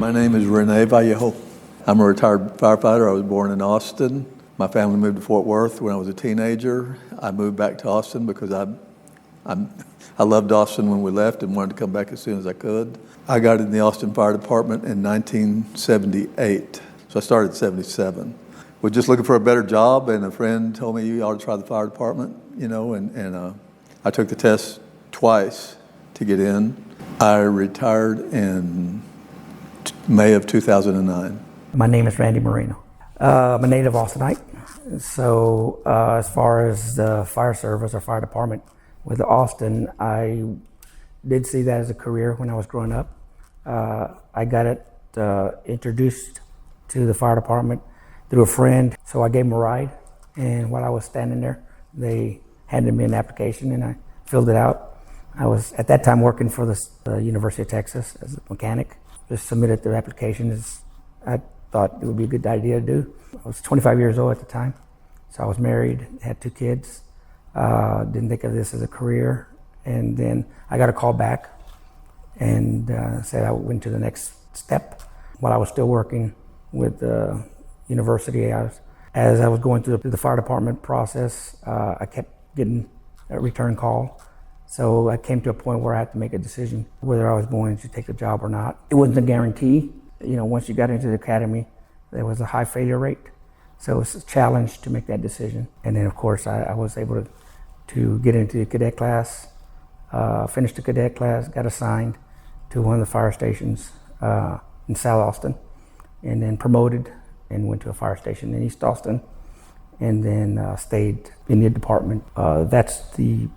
My name is Rene Vallejo. I'm a retired firefighter. I was born in Austin. My family moved to Fort Worth when I was a teenager. I moved back to Austin because I loved Austin when we left and wanted to come back as soon as I could. I got in the Austin Fire Department in 1978, so I started in 77. Was just looking for a better job, and a friend told me, you ought to try the fire department, and I took the test twice to get in. I retired in May of 2009. My name is Randy Marino. I'm a native Austinite. So as far as the fire service or fire department with Austin, I did see that as a career when I was growing up. I got it introduced to the fire department through a friend. So I gave him a ride, and while I was standing there, they handed me an application and I filled it out. I was at that time working for the University of Texas as a mechanic. Just submitted the application as I thought it would be a good idea to do. I was 25 years old at the time, so I was married, had 2 kids. Didn't think of this as a career, and then I got a call back and said I went to the next step. While I was still working with the university, as I was going through the fire department process, I kept getting a return call. So I came to a point where I had to make a decision whether I was going to take the job or not. It wasn't a guarantee. Once you got into the academy, there was a high failure rate. So it was a challenge to make that decision. And then, of course, I was able to get into the cadet class, finished the cadet class, got assigned to one of the fire stations in South Austin, and then promoted and went to a fire station in East Austin, and then stayed in the department. That's the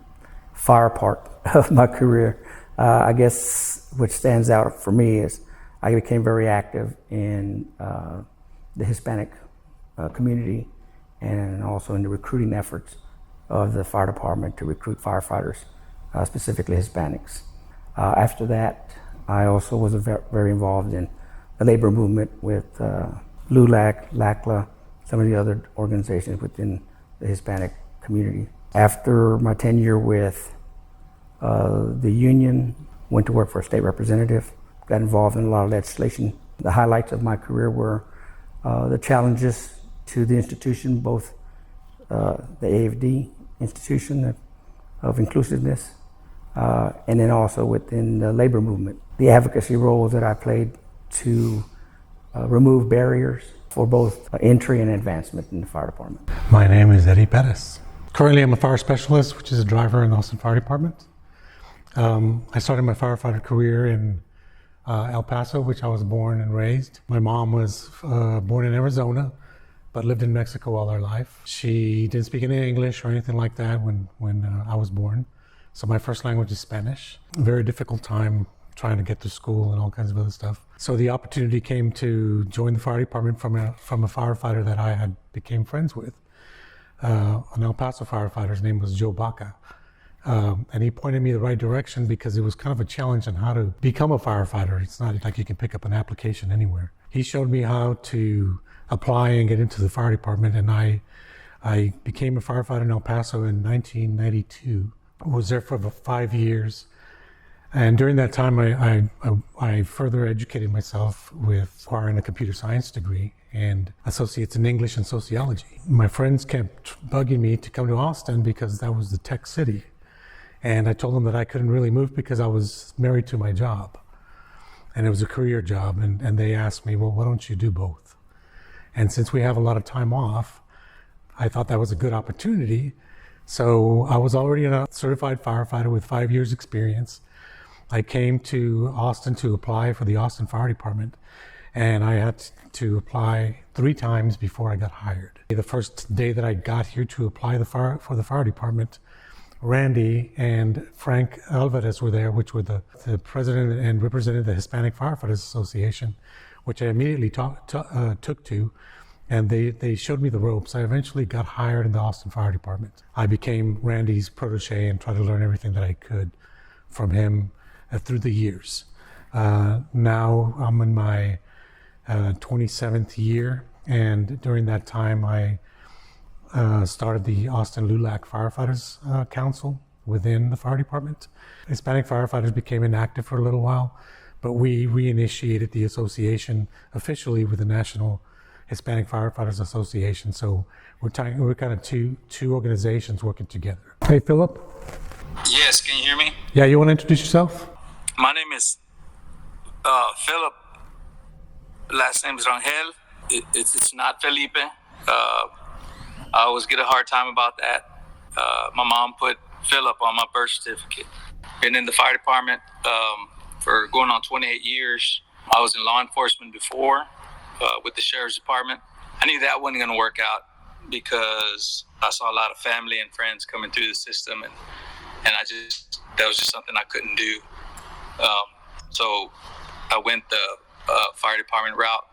fire part of my career. I guess what stands out for me is I became very active in the Hispanic community and also in the recruiting efforts of the fire department to recruit firefighters, specifically Hispanics. After that, I also was very involved in the labor movement with L.U.L.A.C, L.A.C, some of the other organizations within the Hispanic community. After my tenure with the union, went to work for a state representative, got involved in a lot of legislation. The highlights of my career were the challenges to the institution, both the AFD institution of inclusiveness, and then also within the labor movement. The advocacy roles that I played to remove barriers for both entry and advancement in the fire department. My name is Eddie Pettis. Currently, I'm a fire specialist, which is a driver in the Austin Fire Department. I started my firefighter career in El Paso, which I was born and raised. My mom was born in Arizona, but lived in Mexico all her life. She didn't speak any English or anything like that when I was born. So my first language is Spanish. A very difficult time trying to get to school and all kinds of other stuff. So the opportunity came to join the fire department from a firefighter that I had became friends with. An El Paso firefighter. His name was Joe Baca. And he pointed me the right direction because it was kind of a challenge on how to become a firefighter. It's not like you can pick up an application anywhere. He showed me how to apply and get into the fire department, and I became a firefighter in El Paso in 1992. I was there for about 5 years. And during that time, I further educated myself with acquiring a computer science degree and associates in English and sociology. My friends kept bugging me to come to Austin because that was the tech city. And I told them that I couldn't really move because I was married to my job. And it was a career job. And they asked me, well, why don't you do both? And since we have a lot of time off, I thought that was a good opportunity. So I was already a certified firefighter with 5 years experience. I came to Austin to apply for the Austin Fire Department, and I had to apply 3 times before I got hired. The first day that I got here to apply for the fire department, Randy and Frank Alvarez were there, which were the president and representative of the Hispanic Firefighters Association, which I immediately took to, and they showed me the ropes. I eventually got hired in the Austin Fire Department. I became Randy's protege and tried to learn everything that I could from him through the years. Now I'm in my 27th year, and during that time I started the Austin L.U.L.A.C Firefighters Council within the fire department. Hispanic firefighters became inactive for a little while, but we reinitiated the association officially with the National Hispanic Firefighters Association. So we're kind of two organizations working together. Hey, Philip. Yes, can you hear me? Yeah, you want to introduce yourself? My name is Philip. Last name is Rangel. It's not Felipe. I always get a hard time about that. My mom put Philip on my birth certificate. Been in the fire department for going on 28 years. I was in law enforcement before with the sheriff's department. I knew that wasn't going to work out because I saw a lot of family and friends coming through the system, and that was just something I couldn't do. So I went the fire department route.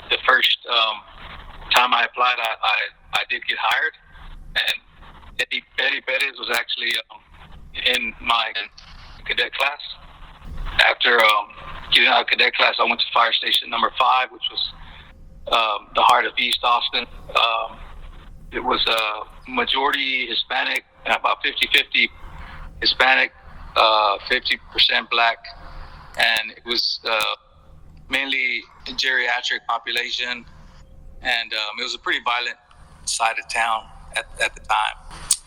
The first time I applied, I did get hired, and Eddie Perez was actually in my cadet class. After getting out of cadet class, I went to fire station number 5, which was the heart of East Austin. It was a majority Hispanic, about 50-50 Hispanic, 50% Black, and it was mainly a geriatric population, and it was a pretty violent side of town at the time.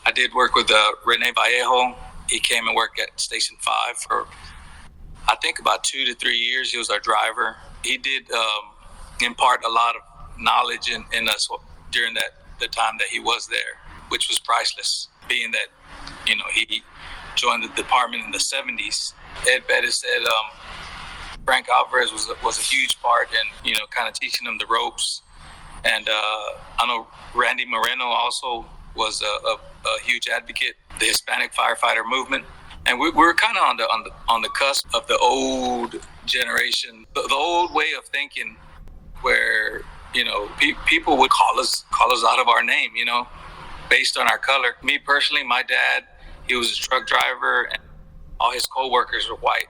I did work with Rene Vallejo. He came and worked at Station 5 for, I think, about 2 to 3 years. He was our driver. He did impart a lot of knowledge in us during the time that he was there, which was priceless, being that, he joined the department in the 70s. Ed Bettis said Frank Alvarez was a huge part in, kind of teaching him the ropes. And I know Randy Moreno also was a huge advocate, the Hispanic firefighter movement. And we were kind of on the cusp of the old generation, the old way of thinking, where people would call us out of our name, based on our color. Me personally, my dad, he was a truck driver, and all his co-workers were white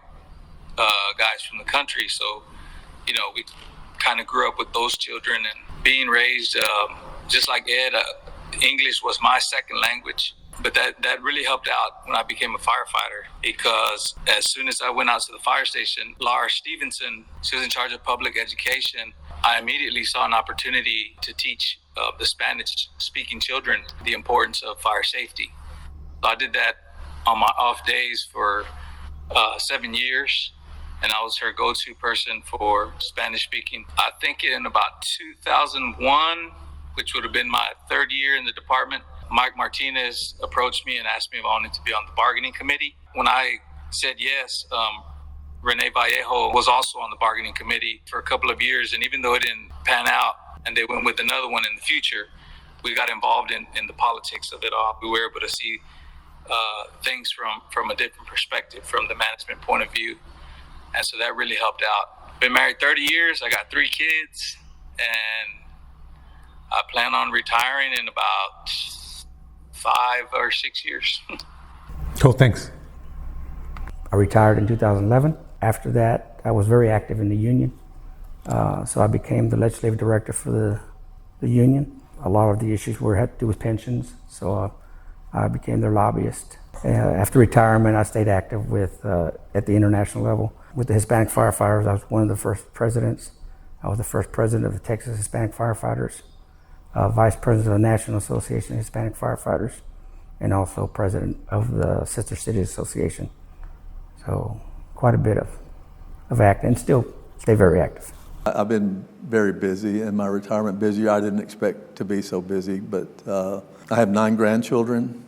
guys from the country. So, we kind of grew up with those children, and being raised just like Ed. English was my second language. But that really helped out when I became a firefighter, because as soon as I went out to the fire station, Laura Stevenson, she was in charge of public education. I immediately saw an opportunity to teach the Spanish-speaking children the importance of fire safety. So I did that on my off days for 7 years, and I was her go-to person for Spanish-speaking. I think in about 2001, which would have been my 3rd year in the department, Mike Martinez approached me and asked me if I wanted to be on the bargaining committee. When I said yes, Rene Vallejo was also on the bargaining committee for a couple of years, and even though it didn't pan out and they went with another one in the future, we got involved in the politics of it all. We were able to see things from a different perspective, from the management point of view, and so that really helped out. Been married 30 years, I got 3 kids, and I plan on retiring in about 5 or 6 years. Cool, thanks. I retired in 2011. After that, I was very active in the union. So I became the legislative director for the union. A lot of the issues had to do with pensions, so I became their lobbyist. After retirement, I stayed active at the international level. With the Hispanic Firefighters, I was one of the first presidents. I was the first president of the Texas Hispanic Firefighters, vice president of the National Association of Hispanic Firefighters, and also president of the Sister Cities Association. So quite a bit of acting, and still stay very active. I've been very busy in my retirement, busier. I didn't expect to be so busy, but I have 9 grandchildren,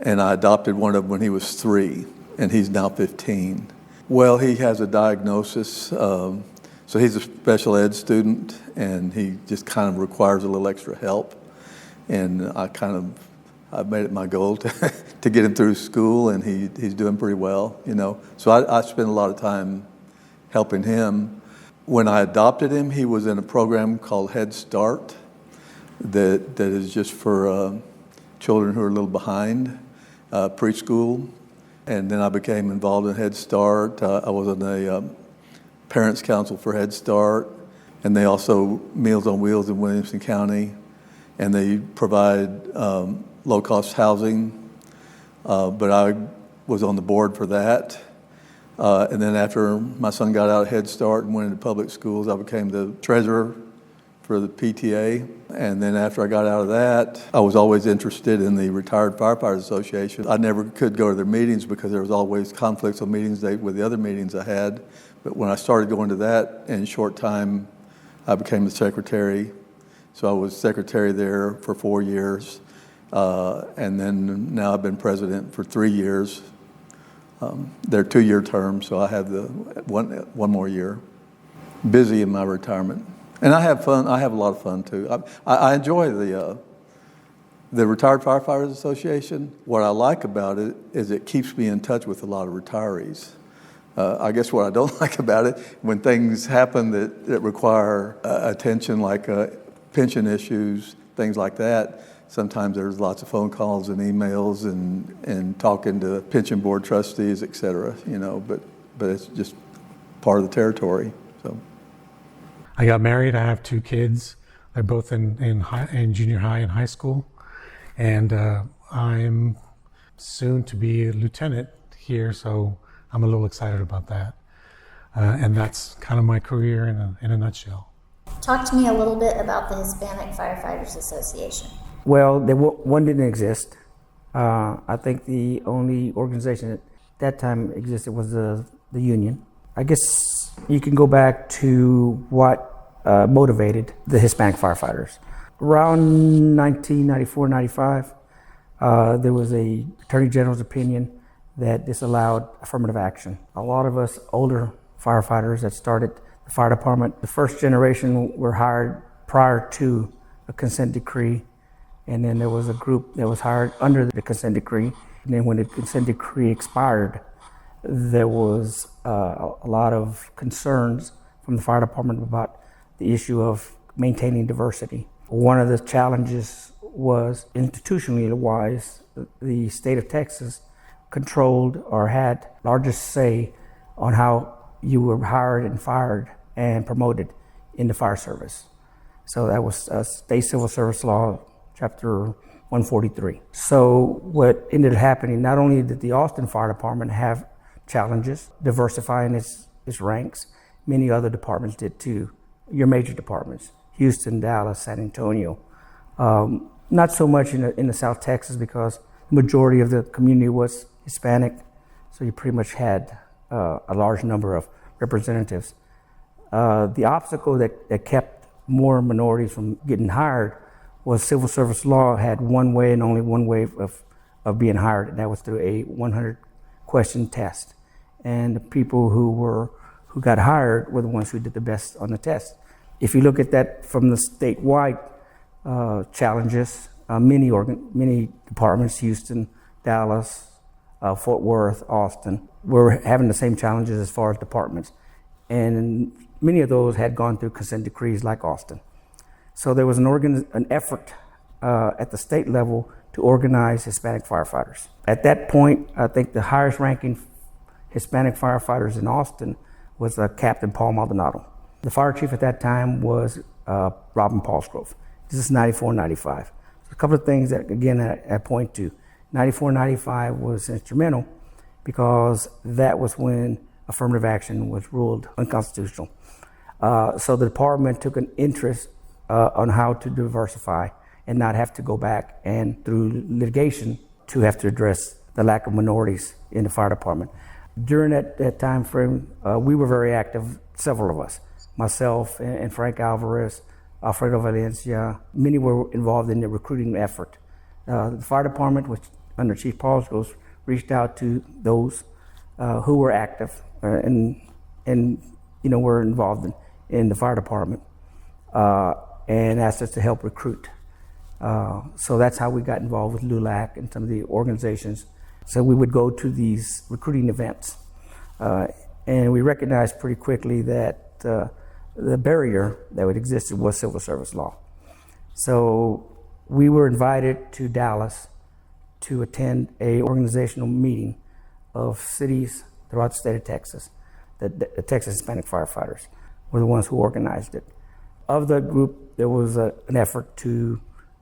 and I adopted one of them when he was 3, and he's now 15. Well, he has a diagnosis, so he's a special ed student, and he just kind of requires a little extra help, and I've made it my goal to get him through school, and he's doing pretty well, So I spend a lot of time helping him. When I adopted him, he was in a program called Head Start that is just for children who are a little behind preschool. And then I became involved in Head Start. I was on the Parents Council for Head Start, and they also Meals on Wheels in Williamson County, and they provide low-cost housing, but I was on the board for that. And then after my son got out of Head Start and went into public schools, I became the treasurer for the PTA. And then after I got out of that, I was always interested in the Retired Firefighters Association. I never could go to their meetings because there was always conflicts on meetings with the other meetings I had. But when I started going to that, in a short time, I became the secretary. So I was secretary there for 4 years. And then now I've been president for 3 years. They're 2-year terms, so I have the one more year. Busy in my retirement. And I have fun. I have a lot of fun, too. I enjoy the Retired Firefighters Association. What I like about it is it keeps me in touch with a lot of retirees. I guess what I don't like about it, when things happen that require attention, like pension issues, things like that, sometimes there's lots of phone calls and emails and talking to pension board trustees, et cetera, but it's just part of the territory. So, I got married. I have 2 kids. They're both in junior high and high school. And I'm soon to be a lieutenant here, so I'm a little excited about that. And that's kind of my career in a nutshell. Talk to me a little bit about the Hispanic Firefighters Association. Well, one didn't exist. I think the only organization at that time existed was the union. I guess you can go back to what motivated the Hispanic firefighters. Around 1994-95, there was a Attorney General's opinion that disallowed affirmative action. A lot of us older firefighters that started the fire department, the first generation were hired prior to a consent decree. And then there was a group that was hired under the consent decree. And then when the consent decree expired, there was a lot of concerns from the fire department about the issue of maintaining diversity. One of the challenges was, institutionally wise, the state of Texas controlled or had largest say on how you were hired and fired and promoted in the fire service. So that was State Civil Service Law, Chapter 143. So what ended up happening, not only did the Austin Fire Department have challenges diversifying its ranks, many other departments did too. Your major departments, Houston, Dallas, San Antonio. Not so much in the South Texas because the majority of the community was Hispanic, so you pretty much had a large number of representatives. The obstacle that kept more minorities from getting hired was civil service law had one way and only one way of being hired, and that was through a 100-question test. And the people who got hired were the ones who did the best on the test. If you look at that from the statewide challenges, many departments, Houston, Dallas, Fort Worth, Austin, were having the same challenges as far as departments. And many of those had gone through consent decrees like Austin. So there was an effort at the state level to organize Hispanic firefighters. At that point, I think the highest ranking Hispanic firefighters in Austin was Captain Paul Maldonado. The fire chief at that time was Robin Paulsgrove. This is 94-95. So a couple of things that, again, I point to. 94-95 was instrumental because that was when affirmative action was ruled unconstitutional. So the department took an interest on how to diversify and not have to go back and through litigation to have to address the lack of minorities in the fire department. During that time frame, we were very active, several of us, myself and Frank Alvarez, Alfredo Valencia. Many were involved in the recruiting effort. The fire department, which under Chief Paulsgrove, reached out to those who were active and were involved in the fire department. And asked us to help recruit. So that's how we got involved with L.U.L.A.C and some of the organizations. So we would go to these recruiting events. And we recognized pretty quickly that the barrier that would exist was civil service law. So we were invited to Dallas to attend a organizational meeting of cities throughout the state of Texas. The Texas Hispanic Firefighters were the ones who organized it. Of the group, there was an effort to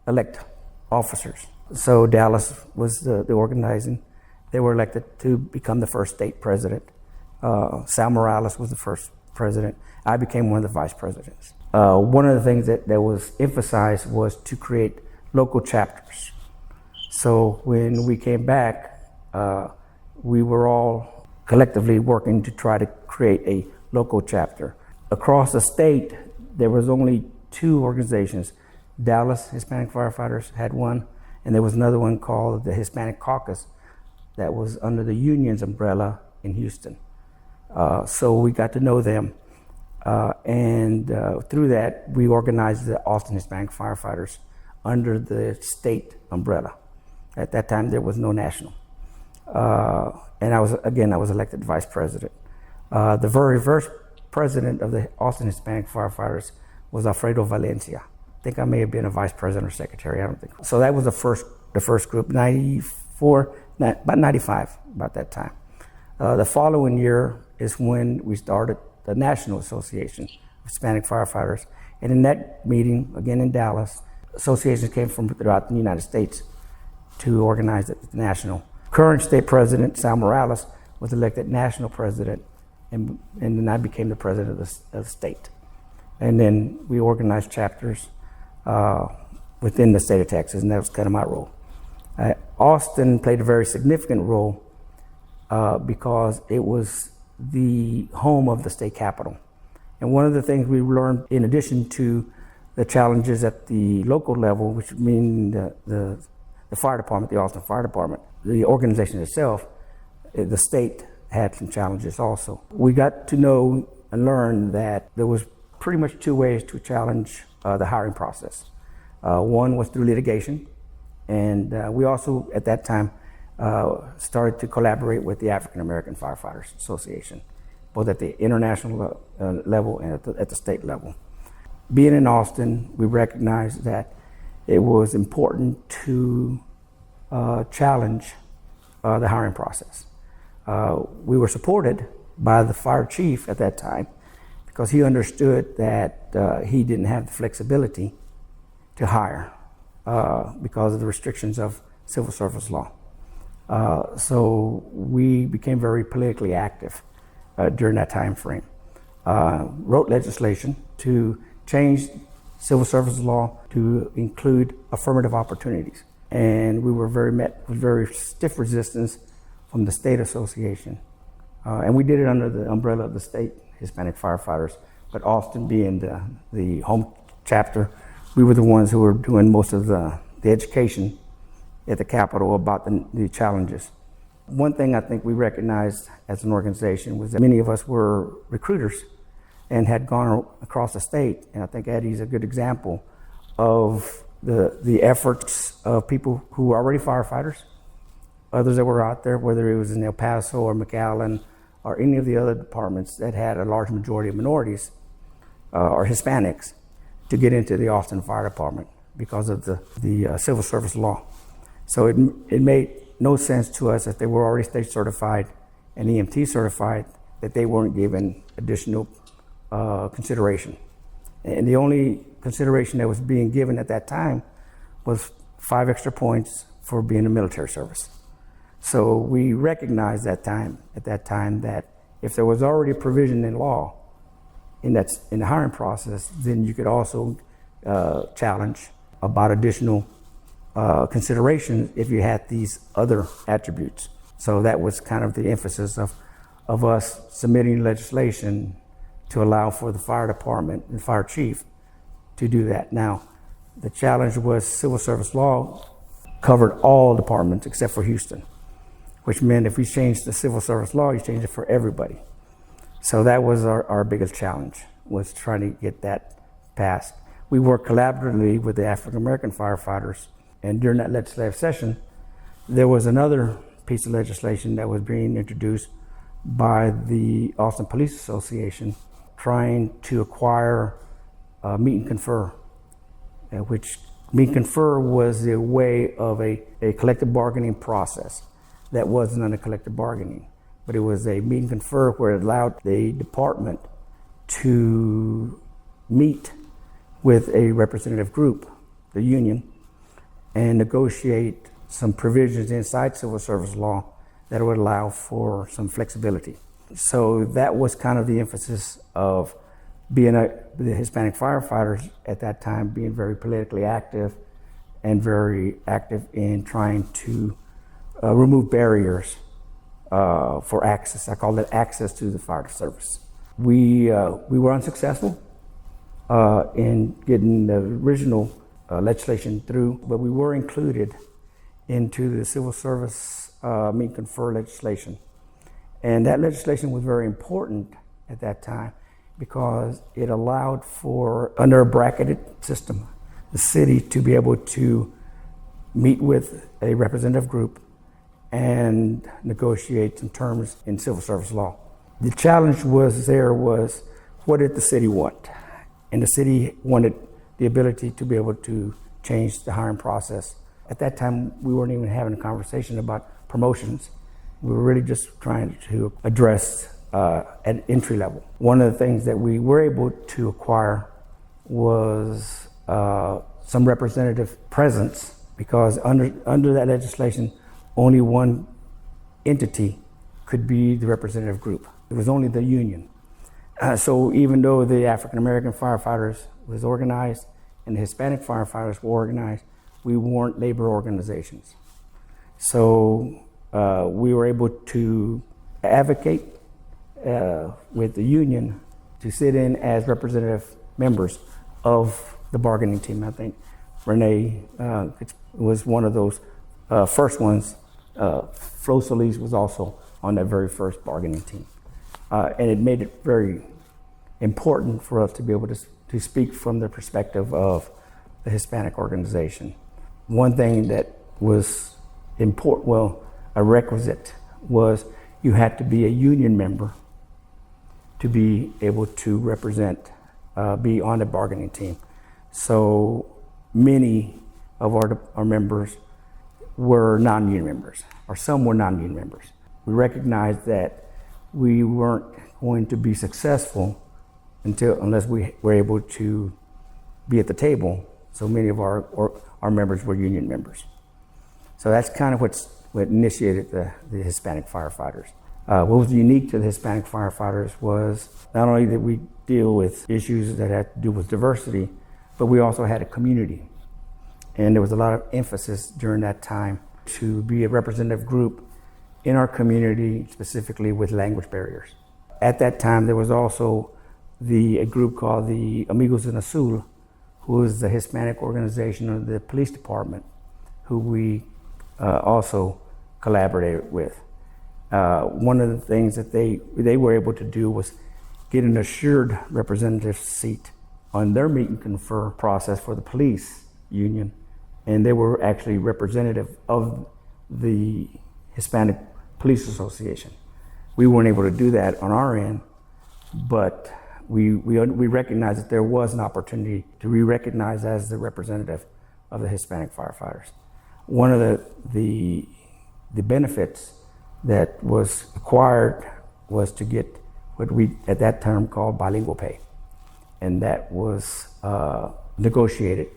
elect officers. So Dallas was the organizing. They were elected to become the first state president Sal Morales was the first president. I became one of the vice presidents. One of the things that was emphasized was to create local chapters. So when we came back, we were all collectively working to try to create a local chapter. Across the state, there was only 2 organizations. Dallas Hispanic Firefighters had one, and there was another one called the Hispanic Caucus that was under the union's umbrella in Houston. So we got to know them. And through that, we organized the Austin Hispanic Firefighters under the state umbrella. At that time, there was no national. And I was elected vice president. The very first president of the Austin Hispanic Firefighters was Alfredo Valencia. I think I may have been a vice president or secretary, I don't think. So that was the first group, about 95, about that time. The following year is when we started the National Association of Hispanic Firefighters. And in that meeting, again in Dallas, associations came from throughout the United States to organize the national. Current state president, Sal Morales, was elected national president, and then I became the president of the state. And then we organized chapters within the state of Texas, and that was kind of my role. Austin played a very significant role because it was the home of the state capitol. And one of the things we learned, in addition to the challenges at the local level, which mean the fire department, the Austin Fire Department, the organization itself, the state had some challenges also. We got to know and learn that there was pretty much 2 ways to challenge the hiring process. One was through litigation, and we also, at that time, started to collaborate with the African American Firefighters Association, both at the international level and at the state level. Being in Austin, we recognized that it was important to challenge the hiring process. We were supported by the fire chief at that time because he understood that he didn't have the flexibility to hire because of the restrictions of civil service law. So we became very politically active during that time frame. Wrote legislation to change civil service law to include affirmative opportunities. And we were met with very stiff resistance from the state association. And we did it under the umbrella of the state Hispanic Firefighters, but Austin being the home chapter, we were the ones who were doing most of the education at the Capitol about the challenges. One thing I think we recognized as an organization was that many of us were recruiters and had gone across the state. And I think Eddie's a good example of the efforts of people who were already firefighters, others that were out there, whether it was in El Paso or McAllen or any of the other departments that had a large majority of minorities or Hispanics, to get into the Austin Fire Department because of the civil service law. So it made no sense to us that they were already state certified and EMT certified, that they weren't given additional consideration. And the only consideration that was being given at that time was 5 extra points for being in military service. So we recognized at that time that if there was already a provision in law in the hiring process, then you could also challenge about additional consideration if you had these other attributes. So that was kind of the emphasis of us submitting legislation to allow for the fire department and fire chief to do that. Now, the challenge was civil service law covered all departments except for Houston, which meant if we changed the civil service law, you changed it for everybody. So that was our biggest challenge, was trying to get that passed. We worked collaboratively with the African American firefighters, and during that legislative session, there was another piece of legislation that was being introduced by the Austin Police Association, trying to acquire meet and confer, which meet and confer was a way of a collective bargaining process that wasn't under collective bargaining, but it was a meet and confer where it allowed the department to meet with a representative group, the union, and negotiate some provisions inside civil service law that would allow for some flexibility. So that was kind of the emphasis of being the Hispanic firefighters at that time, being very politically active and very active in trying to remove barriers for access. I call it access to the fire service. We were unsuccessful in getting the original legislation through, but we were included into the civil service meet confer legislation. And that legislation was very important at that time because it allowed for, under a bracketed system, the city to be able to meet with a representative group and negotiate some terms in civil service law. The challenge was what did the city want? And the city wanted the ability to be able to change the hiring process. At that time, we weren't even having a conversation about promotions. We were really just trying to address at entry level. One of the things that we were able to acquire was some representative presence, because under that legislation, only one entity could be the representative group. It was only the union. So even though the African American firefighters was organized and the Hispanic firefighters were organized, we weren't labor organizations. So we were able to advocate with the union to sit in as representative members of the bargaining team. I think Renee was one of those first ones. Flo Solis was also on that very first bargaining team. And it made it very important for us to be able to speak from the perspective of the Hispanic organization. One thing that was important, well, a requisite, was you had to be a union member to be able to represent, be on the bargaining team. So many of our members were non-union members, or some were non-union members. We recognized that we weren't going to be successful unless we were able to be at the table. So many of our members were union members. So that's kind of what initiated the Hispanic firefighters. What was unique to the Hispanic firefighters was not only that we deal with issues that had to do with diversity, but we also had a community. And there was a lot of emphasis during that time to be a representative group in our community, specifically with language barriers. At that time, there was also a group called the Amigos en Azul, who was the Hispanic organization of the police department, who we also collaborated with. One of the things that they were able to do was get an assured representative seat on their meet and confer process for the police union, and they were actually representative of the Hispanic Police Association. We weren't able to do that on our end, but we recognized that there was an opportunity to be recognized as the representative of the Hispanic firefighters. One of the benefits that was acquired was to get what we at that time called bilingual pay, and that was negotiated,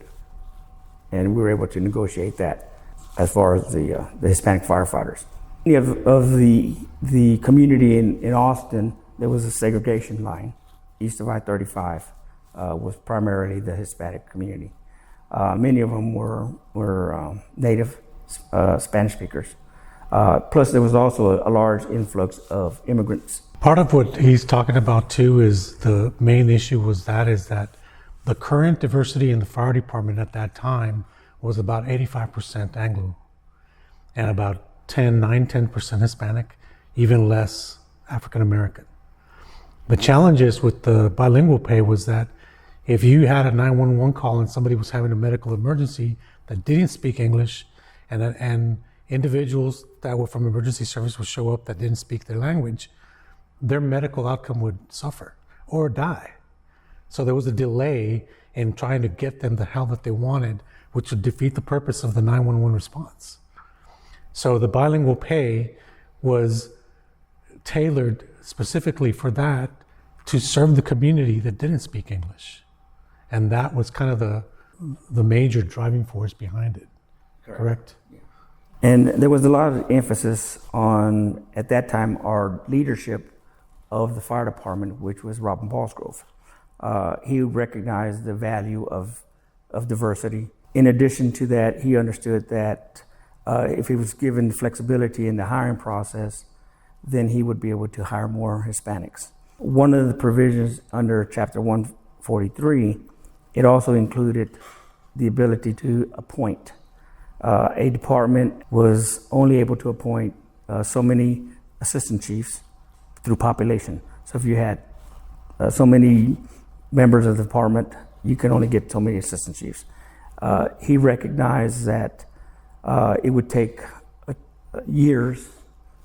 and we were able to negotiate that as far as the Hispanic firefighters. Of the community in Austin, there was a segregation line east of I-35, was primarily the Hispanic community. Many of them were native Spanish speakers. Plus, there was also a large influx of immigrants. Part of what he's talking about too is the main issue is that the current diversity in the fire department at that time was about 85% Anglo and about 10% Hispanic, even less African American. The challenges with the bilingual pay was that if you had a 911 call and somebody was having a medical emergency that didn't speak English, and individuals that were from emergency service would show up that didn't speak their language, their medical outcome would suffer or die. So there was a delay in trying to get them the help that they wanted, which would defeat the purpose of the 911 response. So the bilingual pay was tailored specifically for that, to serve the community that didn't speak English. And that was kind of the major driving force behind it, correct? Yeah. And there was a lot of emphasis on, at that time, our leadership of the fire department, which was Robin Paulsgrove. He recognized the value of diversity. In addition to that, he understood that if he was given flexibility in the hiring process, then he would be able to hire more Hispanics. One of the provisions under Chapter 143, it also included the ability to appoint. A department was only able to appoint so many assistant chiefs through population. So if you had so many members of the department, you can only get so many assistant chiefs. He recognized that it would take years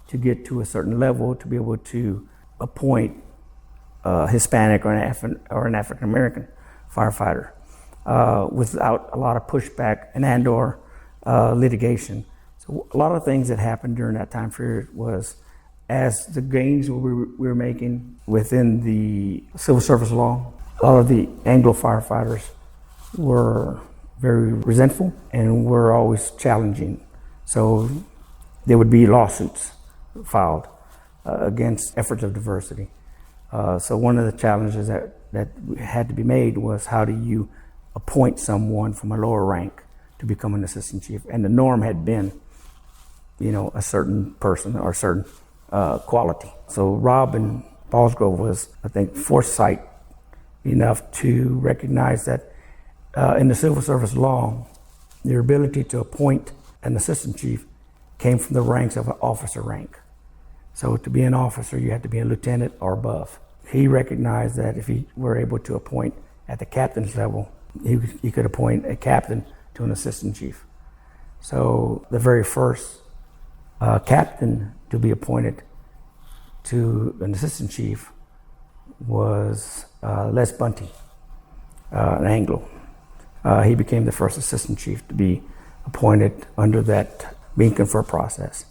to get to a certain level to be able to appoint a Hispanic or an African American firefighter without a lot of pushback and/or litigation. So a lot of things that happened during that time period was, as the gains we were making within the civil service law, a lot of the Anglo firefighters were very resentful and were always challenging. So there would be lawsuits filed against efforts of diversity. So one of the challenges that had to be made was, how do you appoint someone from a lower rank to become an assistant chief? And the norm had been, a certain person or a certain quality. So Robin Paulsgrove was, I think, foresight enough to recognize that in the civil service law, your ability to appoint an assistant chief came from the ranks of an officer rank. So to be an officer, you had to be a lieutenant or above. He recognized that if he were able to appoint at the captain's level, he could appoint a captain to an assistant chief. So the very first captain to be appointed to an assistant chief was Les Bunty, an Anglo. He became the first assistant chief to be appointed under that being conferred process.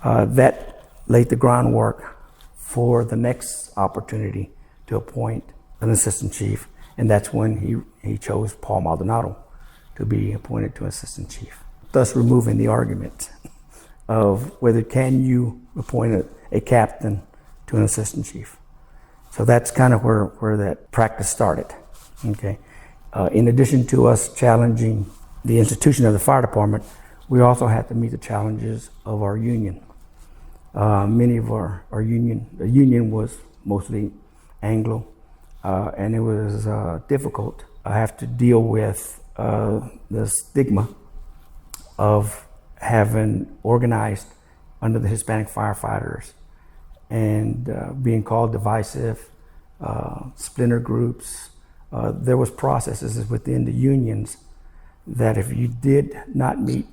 That laid the groundwork for the next opportunity to appoint an assistant chief, and that's when he chose Paul Maldonado to be appointed to assistant chief, thus removing the argument of whether can you appoint a captain to an assistant chief. So that's kind of where that practice started. Okay. In addition to us challenging the institution of the fire department, we also had to meet the challenges of our union. Many of the union was mostly Anglo, and it was difficult. I have to deal with the stigma of having organized under the Hispanic Firefighters and being called divisive, splinter groups. There was processes within the unions that if you did not meet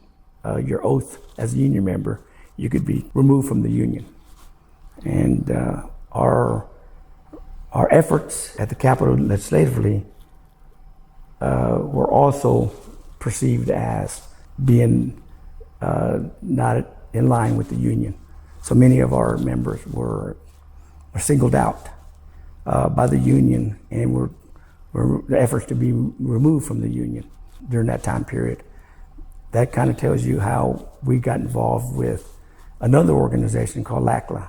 your oath as a union member, you could be removed from the union. And our efforts at the Capitol legislatively were also perceived as being not in line with the union. So many of our members were singled out by the union and were the efforts to be removed from the union during that time period. That kind of tells you how we got involved with another organization called L.U.L.A.C,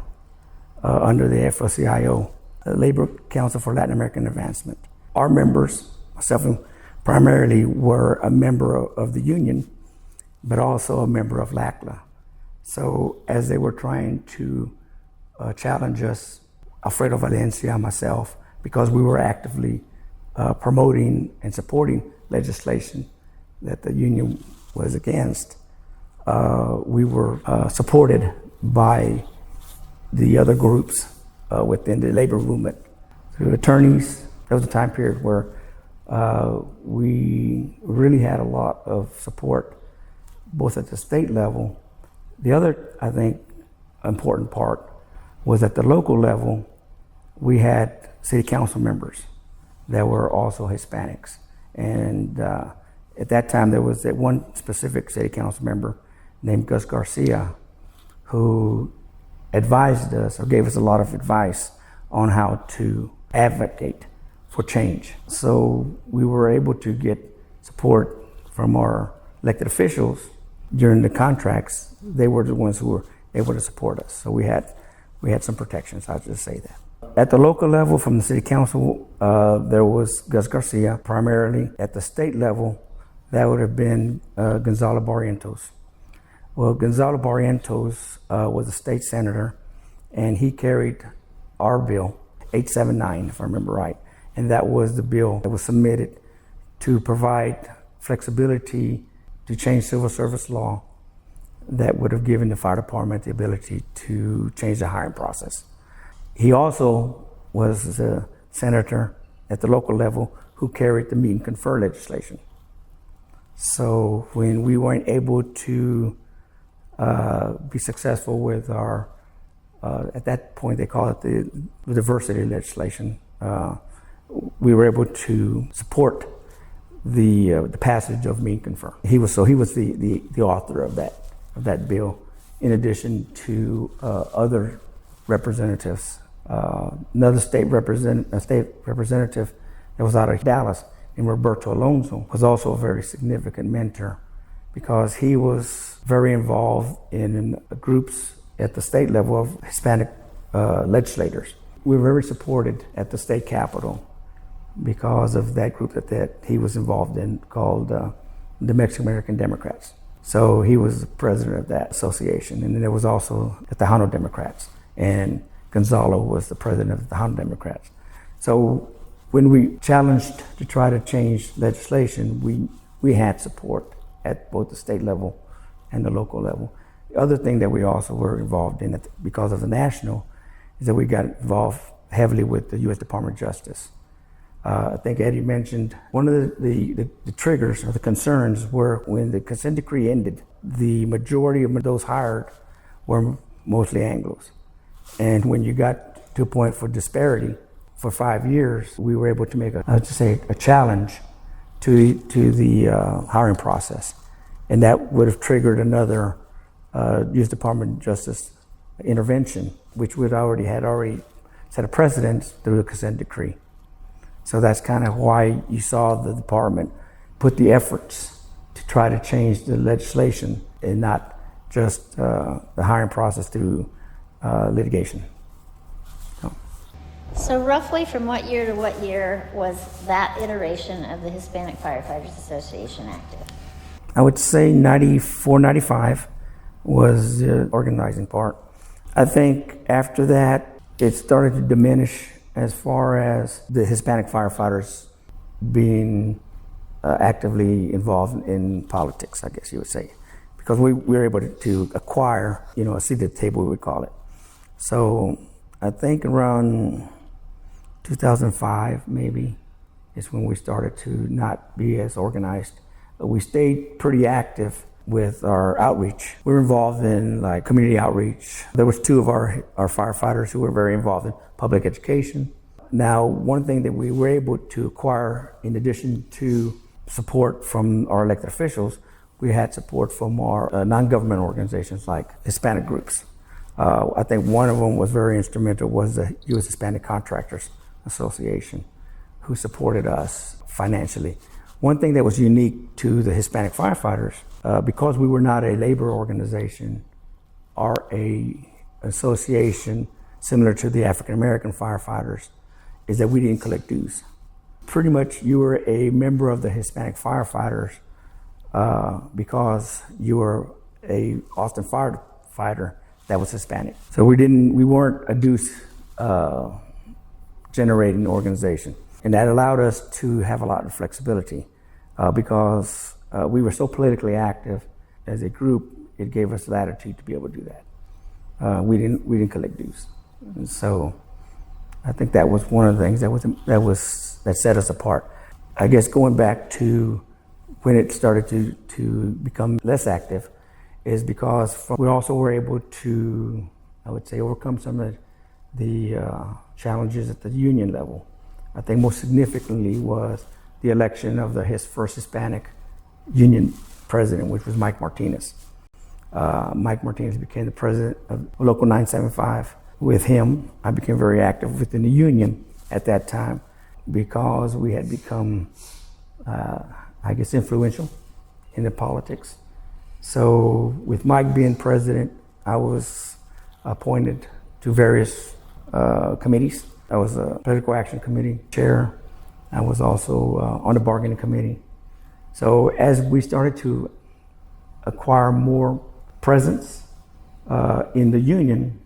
under the FOCIO, Labor Council for Latin American Advancement. Our members, myself primarily, were a member of the union, but also a member of L.U.L.A.C. So as they were trying to challenge us, Alfredo Valencia and myself, because we were actively promoting and supporting legislation that the union was against, we were supported by the other groups within the labor movement. The attorneys, there was a time period where we really had a lot of support, both at the state level. The other, I think, important part was at the local level, we had city council members that were also Hispanics. And at that time, there was that one specific city council member named Gus Garcia who advised us or gave us a lot of advice on how to advocate for change. So we were able to get support from our elected officials during the contracts. They were the ones who were able to support us. So we had some protections, I'll just say that. At the local level, from the city council, there was Gus Garcia. Primarily at the state level, that would have been Gonzalo Barrientos. Well, Gonzalo Barrientos was a state senator, and he carried our bill, 879, if I remember right. And that was the bill that was submitted to provide flexibility to change civil service law that would have given the fire department the ability to change the hiring process. He also was a senator at the local level who carried the meet and confer legislation. So when we weren't able to be successful with our, at that point they call it the diversity legislation, we were able to support the passage of meet and confer. He was the author of that bill, in addition to other representatives. Another state representative that was out of Dallas, named Roberto Alonso, was also a very significant mentor because he was very involved in groups at the state level of Hispanic legislators. We were very supported at the state capitol because of that group that he was involved in, called the Mexican American Democrats. So he was the president of that association. And then there was also the Tejano Democrats. And Gonzalo was the president of the Tejano Democrats. So when we challenged to try to change legislation, we had support at both the state level and the local level. The other thing that we also were involved in because of the national is that we got involved heavily with the U.S. Department of Justice. I think Eddie mentioned one of the triggers or the concerns were when the consent decree ended, the majority of those hired were mostly Anglos. And when you got to a point for disparity for 5 years, we were able to make a challenge to the hiring process. And that would have triggered another U.S. Department of Justice intervention, which would had already set a precedent through the consent decree. So that's kind of why you saw the department put the efforts to try to change the legislation and not just the hiring process through litigation. So roughly from what year to what year was that iteration of the Hispanic Firefighters Association active? I would say 94, 95 was the organizing part. I think after that, it started to diminish as far as the Hispanic firefighters being actively involved in politics, I guess you would say. Because we were able to acquire, a seat at the table, we would call it. So I think around 2005, maybe, is when we started to not be as organized. But we stayed pretty active with our outreach. We were involved in community outreach. There was 2 of our firefighters who were very involved in public education. Now, one thing that we were able to acquire, in addition to support from our elected officials, we had support from our non-government organizations like Hispanic groups. I think one of them was very instrumental was the U.S. Hispanic Contractors Association, who supported us financially. One thing that was unique to the Hispanic firefighters, because we were not a labor organization or a association similar to the African American firefighters, is that we didn't collect dues. Pretty much you were a member of the Hispanic firefighters because you were a Austin firefighter that was Hispanic. So we weren't a dues generating organization. And that allowed us to have a lot of flexibility because we were so politically active as a group. It gave us latitude to be able to do that. We didn't collect dues, and so I think that was one of the things that set us apart. I guess going back to when it started to become less active is because we also were able to, I would say, overcome some of the challenges at the union level. I think most significantly was the election of his first Hispanic union president, which was Mike Martinez. Mike Martinez became the president of Local 975. With him, I became very active within the union at that time because we had become, influential in the politics. So with Mike being president, I was appointed to various committees I was a political action committee chair. I was also on the bargaining committee. So as we started to acquire more presence in the union,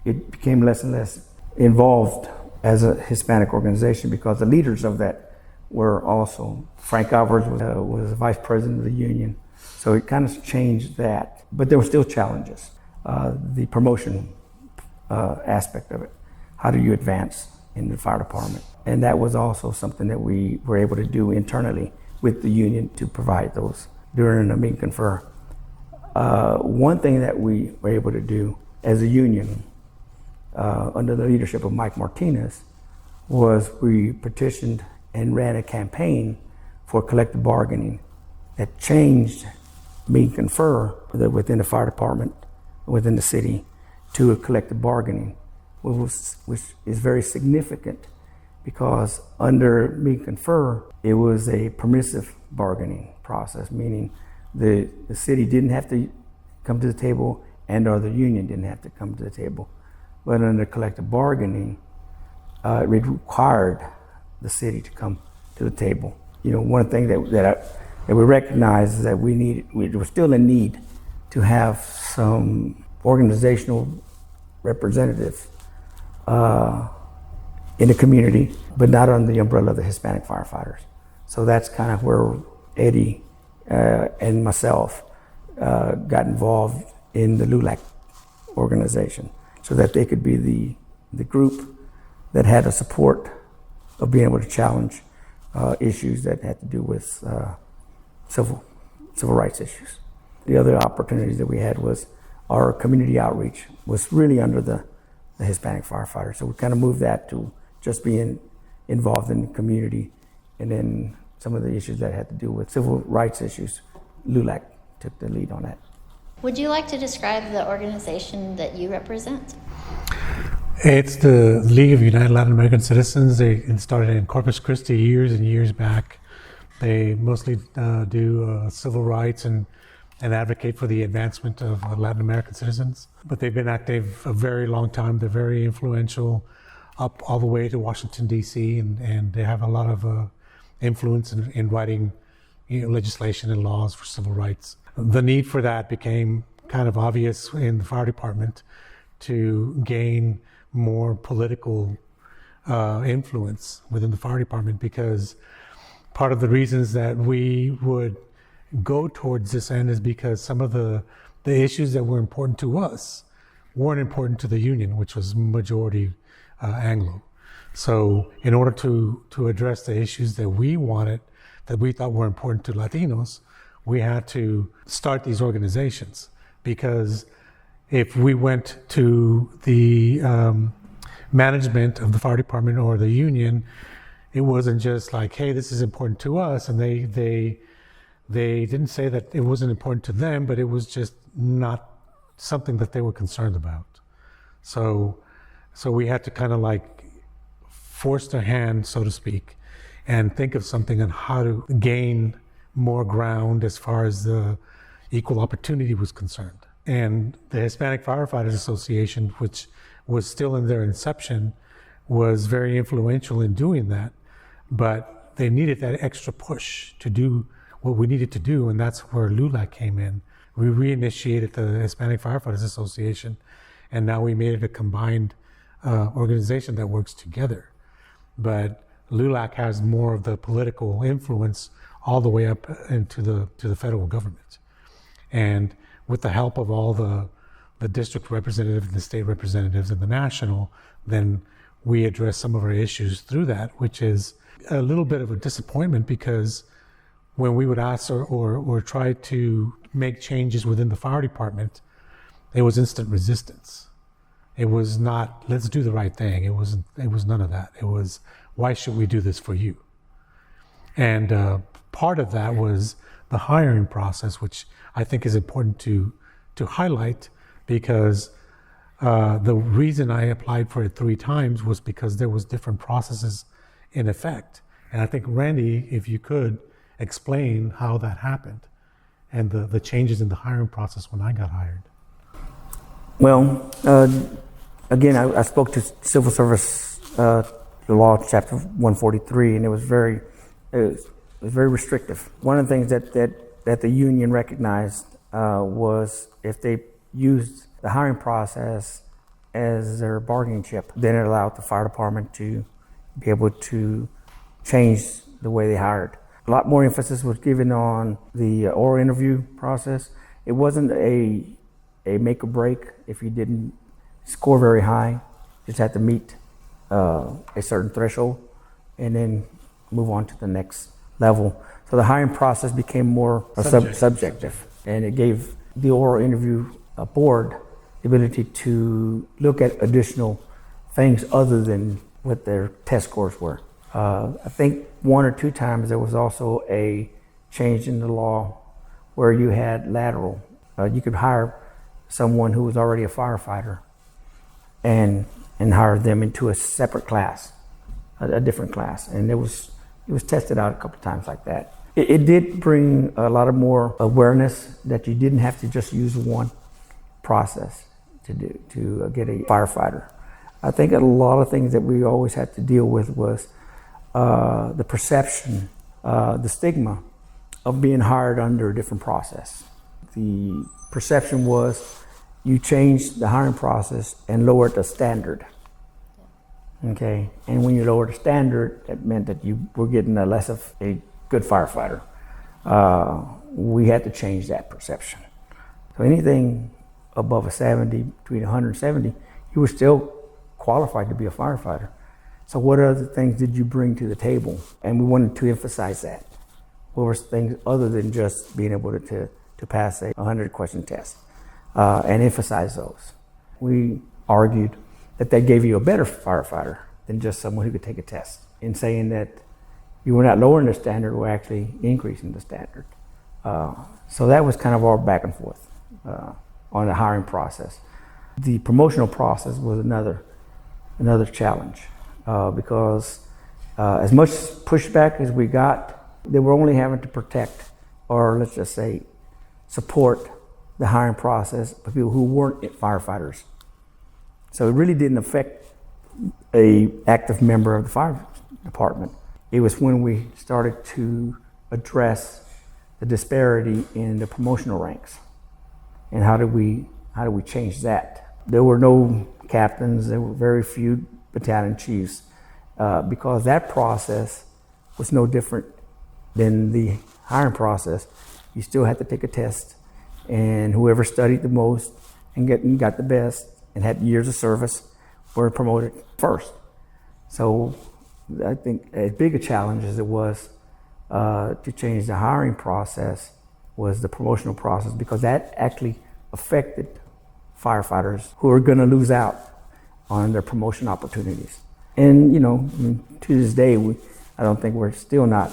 it became less and less involved as a Hispanic organization because the leaders of that were also, Frank Alvarez was the vice president of the union. So it kind of changed that, but there were still challenges. The promotion aspect of it. How do you advance in the fire department? And that was also something that we were able to do internally with the union to provide those during the meet and confer. One thing that we were able to do as a union under the leadership of Mike Martinez was we petitioned and ran a campaign for collective bargaining that changed meet and confer within the fire department, within the city, to a collective bargaining, which is very significant because under meet and confer, it was a permissive bargaining process, meaning the city didn't have to come to the table and or the union didn't have to come to the table. But under collective bargaining, it required the city to come to the table. You know, one thing that we recognized is that we were still in need to have some organizational representatives in the community, but not under the umbrella of the Hispanic firefighters. So that's kind of where Eddie and myself got involved in the L.U.L.A.C organization so that they could be the group that had the support of being able to challenge issues that had to do with civil rights issues. The other opportunities that we had was our community outreach was really under the Hispanic firefighters. So we kind of moved that to just being involved in the community, and then some of the issues that had to do with civil rights issues, L.U.L.A.C took the lead on that. Would you like to describe the organization that you represent? It's the League of United Latin American Citizens. It started in Corpus Christi years and years back. They mostly do civil rights and advocate for the advancement of Latin American citizens. But they've been active a very long time. They're very influential up all the way to Washington, D.C., and they have a lot of influence in writing legislation and laws for civil rights. The need for that became kind of obvious in the fire department to gain more political influence within the fire department, because part of the reasons that we would go towards this end is because some of the issues that were important to us weren't important to the union, which was majority Anglo. So in order to address the issues that we wanted, that we thought were important to Latinos, we had to start these organizations, because if we went to the management of the fire department or the union, it wasn't just like, hey, this is important to us, and they didn't say that it wasn't important to them, but it was just not something that they were concerned about. So we had to kind of like force their hand, so to speak, and think of something on how to gain more ground as far as the equal opportunity was concerned. And the Hispanic Firefighters Association, which was still in their inception, was very influential in doing that, but they needed that extra push to do what we needed to do, and that's where L.U.L.A.C came in. We reinitiated the Hispanic Firefighters Association, and now we made it a combined organization that works together. But L.U.L.A.C has more of the political influence all the way up into the federal government. And with the help of all the district representatives, the state representatives, and the national, then we address some of our issues through that, which is a little bit of a disappointment, because when we would ask or try to make changes within the fire department, it was instant resistance. It was not, let's do the right thing. It was none of that. It was, why should we do this for you? And part of that was the hiring process, which I think is important to highlight, because the reason I applied for it 3 times was because there was different processes in effect. And I think, Randy, if you could explain how that happened and the changes in the hiring process when I got hired. Well, again, I spoke to civil service the law, chapter 143, and it was very restrictive. One of the things that the union recognized was if they used the hiring process as their bargaining chip, then it allowed the fire department to be able to change the way they hired. A lot more emphasis was given on the oral interview process. It wasn't a make or break if you didn't score very high. You just had to meet a certain threshold and then move on to the next level. So the hiring process became more subjective, and it gave the oral interview board the ability to look at additional things other than what their test scores were. I think one or two times there was also a change in the law where you had lateral. You could hire someone who was already a firefighter and hire them into a separate class, a different class. And it was tested out a couple of times like that. It did bring a lot of more awareness that you didn't have to just use one process to get a firefighter. I think a lot of things that we always had to deal with was the perception, the stigma of being hired under a different process. The perception was you changed the hiring process and lowered the standard. Okay, and when you lowered the standard, it meant that you were getting less of a good firefighter. We had to change that perception. So anything above a 70, between 170, you were still qualified to be a firefighter. So what other things did you bring to the table? And we wanted to emphasize that. What were things other than just being able to pass a 100-question test and emphasize those? We argued that gave you a better firefighter than just someone who could take a test, in saying that you were not lowering the standard, we're actually increasing the standard. So that was kind of our back and forth on the hiring process. The promotional process was another challenge because as much pushback as we got, they were only having to protect, or let's just say support, the hiring process for people who weren't firefighters. So it really didn't affect a active member of the fire department. It was when we started to address the disparity in the promotional ranks, and how do we change that? There were no captains. There were very few battalion chiefs because that process was no different than the hiring process. You still had to take a test, and whoever studied the most and got the best and had years of service were promoted first. So I think as big a challenge as it was to change the hiring process was the promotional process, because that actually affected firefighters who are going to lose out on their promotion opportunities. And to this day, I don't think we're still not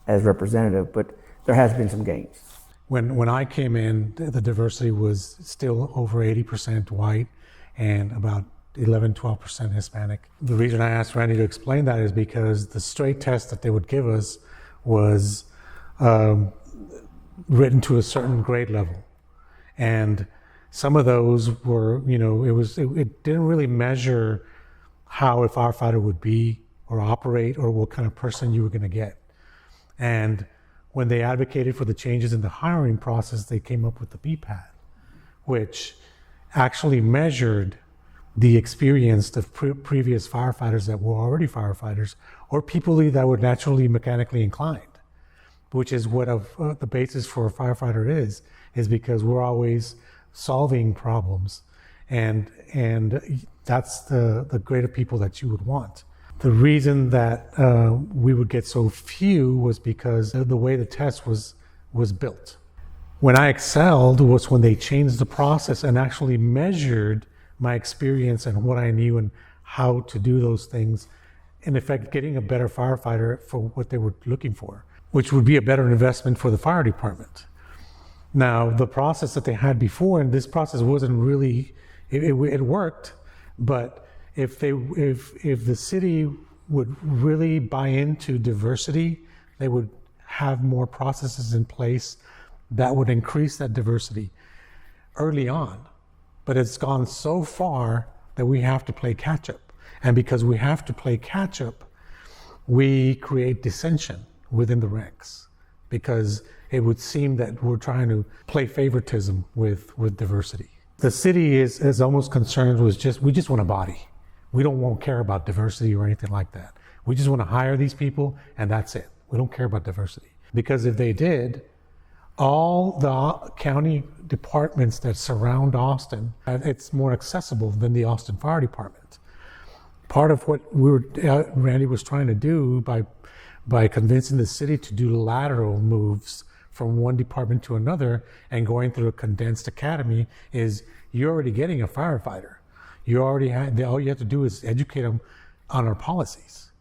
as representative, but there has been some gains. When I came in, the diversity was still over 80% white and about 11-12% Hispanic. The reason I asked Randy to explain that is because the straight test that they would give us was written to a certain grade level, and some of those were, it didn't really measure how a firefighter would be or operate or what kind of person you were going to get. And when they advocated for the changes in the hiring process, they came up with the BPAD, which actually measured the experience of previous firefighters that were already firefighters, or people that were naturally mechanically inclined, which is what the basis for a firefighter is because we're always solving problems, and that's the grade of people that you would want. The reason that we would get so few was because of the way the test was built. When I excelled was when they changed the process and actually measured my experience and what I knew and how to do those things, in effect getting a better firefighter for what they were looking for, which would be a better investment for the fire department. Now, the process that they had before, and this process wasn't really, it worked, but if the city would really buy into diversity, they would have more processes in place that would increase that diversity early on. But it's gone so far that we have to play catch up. And because we have to play catch up, we create dissension within the ranks, because it would seem that we're trying to play favoritism with diversity. The city is almost concerned with we just want a body. We don't care about diversity or anything like that. We just want to hire these people and that's it. We don't care about diversity. Because if they did, all the county departments that surround Austin, it's more accessible than the Austin Fire Department. Part of what Randy was trying to do by convincing the city to do lateral moves from one department to another and going through a condensed academy is you're already getting a firefighter. All you have to do is educate them on our policies.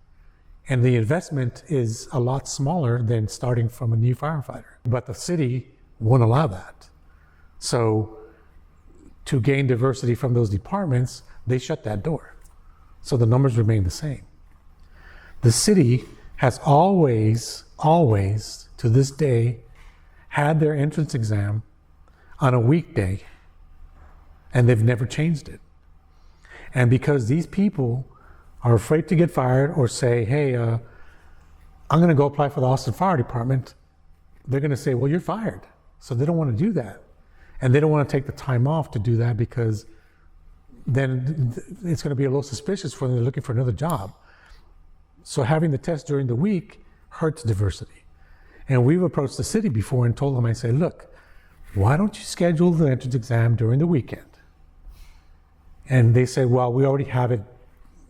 And the investment is a lot smaller than starting from a new firefighter. But the city won't allow that. So to gain diversity from those departments, they shut that door. So the numbers remain the same. The city has always, to this day, had their entrance exam on a weekday, and they've never changed it. And because these people are afraid to get fired or say, hey, I'm going to go apply for the Austin Fire Department, they're going to say, well, you're fired. So they don't want to do that. And they don't want to take the time off to do that because then it's going to be a little suspicious for them. They're looking for another job. So having the test during the week hurts diversity. And we've approached the city before and told them, I say, look, why don't you schedule the entrance exam during the weekend? And they say, well, we already have it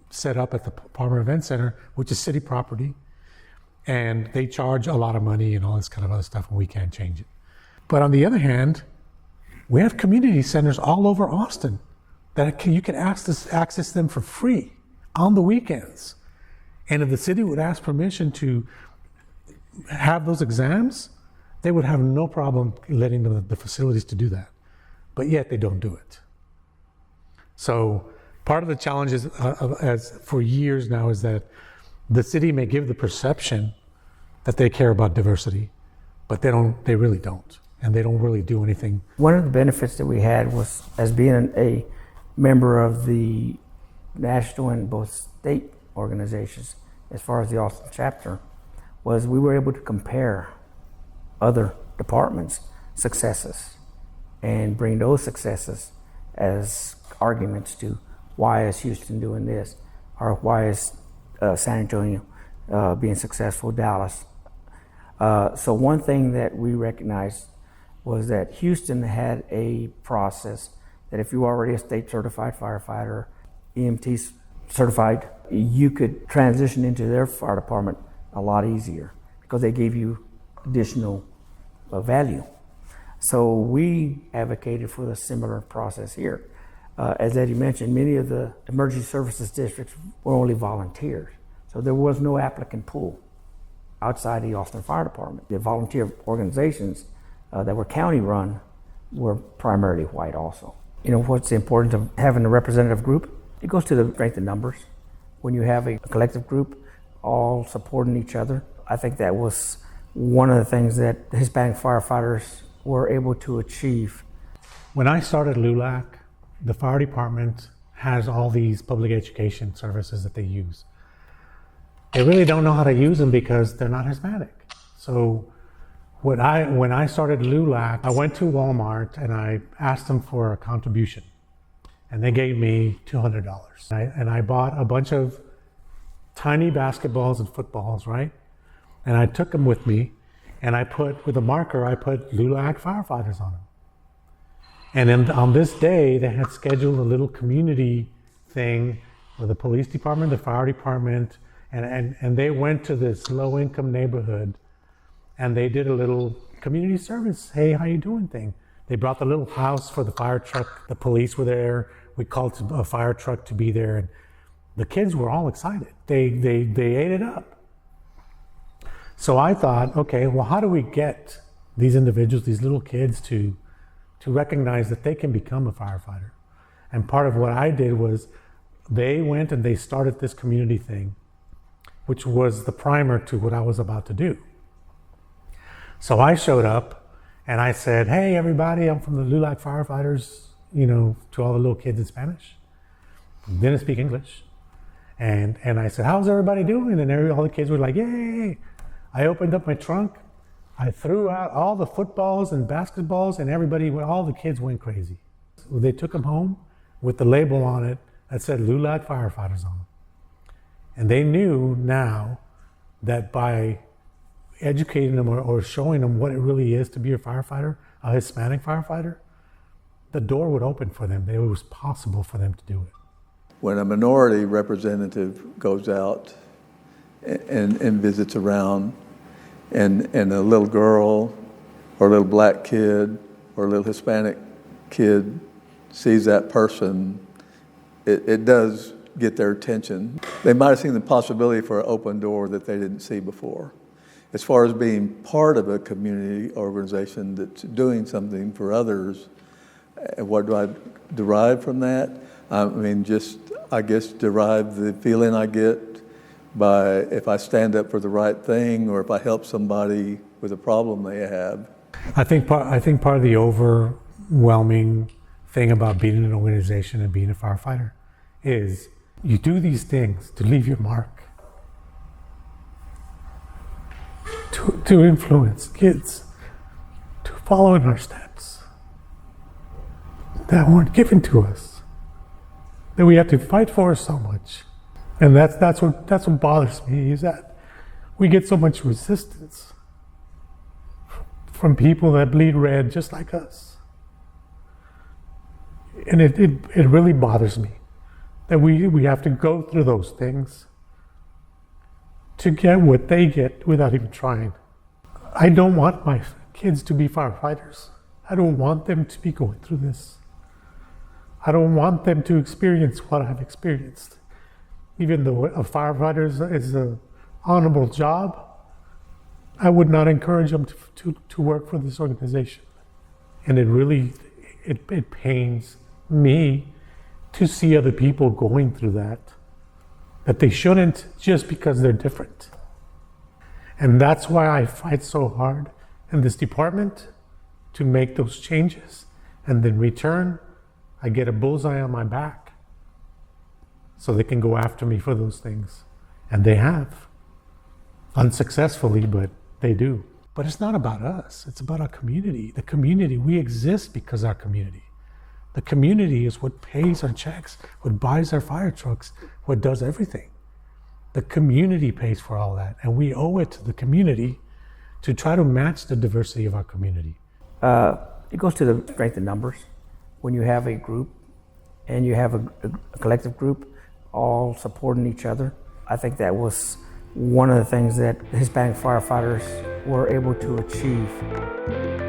set up at the Palmer Event Center, which is city property. And they charge a lot of money and all this kind of other stuff, and we can't change it. But on the other hand, we have community centers all over Austin that you can access them for free on the weekends. And if the city would ask permission to have those exams, they would have no problem letting the facilities to do that. But yet they don't do it. So part of the challenge is, as for years now, is that the city may give the perception that they care about diversity, but they really don't. And they don't really do anything. One of the benefits that we had was, as being a member of the national and both state organizations, as far as the Austin chapter, was we were able to compare other departments' successes and bring those successes as arguments to why is Houston doing this, or why is San Antonio being successful, Dallas. So one thing that we recognized was that Houston had a process that if you were already a state certified firefighter, EMT certified, you could transition into their fire department a lot easier because they gave you additional value. So we advocated for the similar process here. As Eddie mentioned, many of the emergency services districts were only volunteers. So there was no applicant pool outside the Austin Fire Department. The volunteer organizations that were county run were primarily white also. You know, what's the importance of having a representative group? It goes to the strength of numbers. When you have a collective group all supporting each other, I think that was one of the things that the Hispanic firefighters were able to achieve. When I started L.U.L.A.C, the fire department has all these public education services that they use. They really don't know how to use them because they're not Hispanic. So when I started L.U.L.A.C, I went to Walmart and I asked them for a contribution. And they gave me $200. And I bought a bunch of tiny basketballs and footballs, right? And I took them with me, and with a marker, I put L.U.L.A.C firefighters on them. And then on this day, they had scheduled a little community thing with the police department, the fire department, and they went to this low-income neighborhood, and they did a little community service, hey, how you doing thing. They brought the little house for the fire truck. The police were there. We called a fire truck to be there, and the kids were all excited. They ate it up. So I thought, okay, well, how do we get these individuals, these little kids, to recognize that they can become a firefighter? And part of what I did was they went and they started this community thing, which was the primer to what I was about to do. So I showed up and I said, hey, everybody, I'm from the L.U.L.A.C firefighters, to all the little kids in Spanish. Didn't speak English. And I said, how's everybody doing? And all the kids were like, yay. I opened up my trunk. I threw out all the footballs and basketballs, and all the kids went crazy. They took them home with the label on it that said L.U.L.A.C Firefighters on them. And they knew now that by educating them or showing them what it really is to be a firefighter, a Hispanic firefighter, the door would open for them. It was possible for them to do it. When a minority representative goes out and visits around, and a little girl or a little black kid or a little Hispanic kid sees that person, it does get their attention. They might have seen the possibility for an open door that they didn't see before. As far as being part of a community organization that's doing something for others, what do I derive from that? I mean, I guess derive the feeling I get by if I stand up for the right thing or if I help somebody with a problem they have. I think part of the overwhelming thing about being in an organization and being a firefighter is you do these things to leave your mark, to influence kids to follow in our steps that weren't given to us, that we have to fight for so much. And that's what bothers me, is that we get so much resistance from people that bleed red just like us. And it really bothers me that we have to go through those things to get what they get without even trying. I don't want my kids to be firefighters. I don't want them to be going through this. I don't want them to experience what I've experienced. Even though a firefighter is an honorable job, I would not encourage them to work for this organization. And it pains me to see other people going through that they shouldn't, just because they're different. And that's why I fight so hard in this department to make those changes. And then return, I get a bullseye on my back so they can go after me for those things. And they have. Unsuccessfully, but they do. But it's not about us. It's about our community. The community, we exist because of our community. The community is what pays our checks, what buys our fire trucks, what does everything. The community pays for all that, and we owe it to the community to try to match the diversity of our community. It goes to the strength of numbers. When you have a group and you have a collective group all supporting each other, I think that was one of the things that Hispanic firefighters were able to achieve.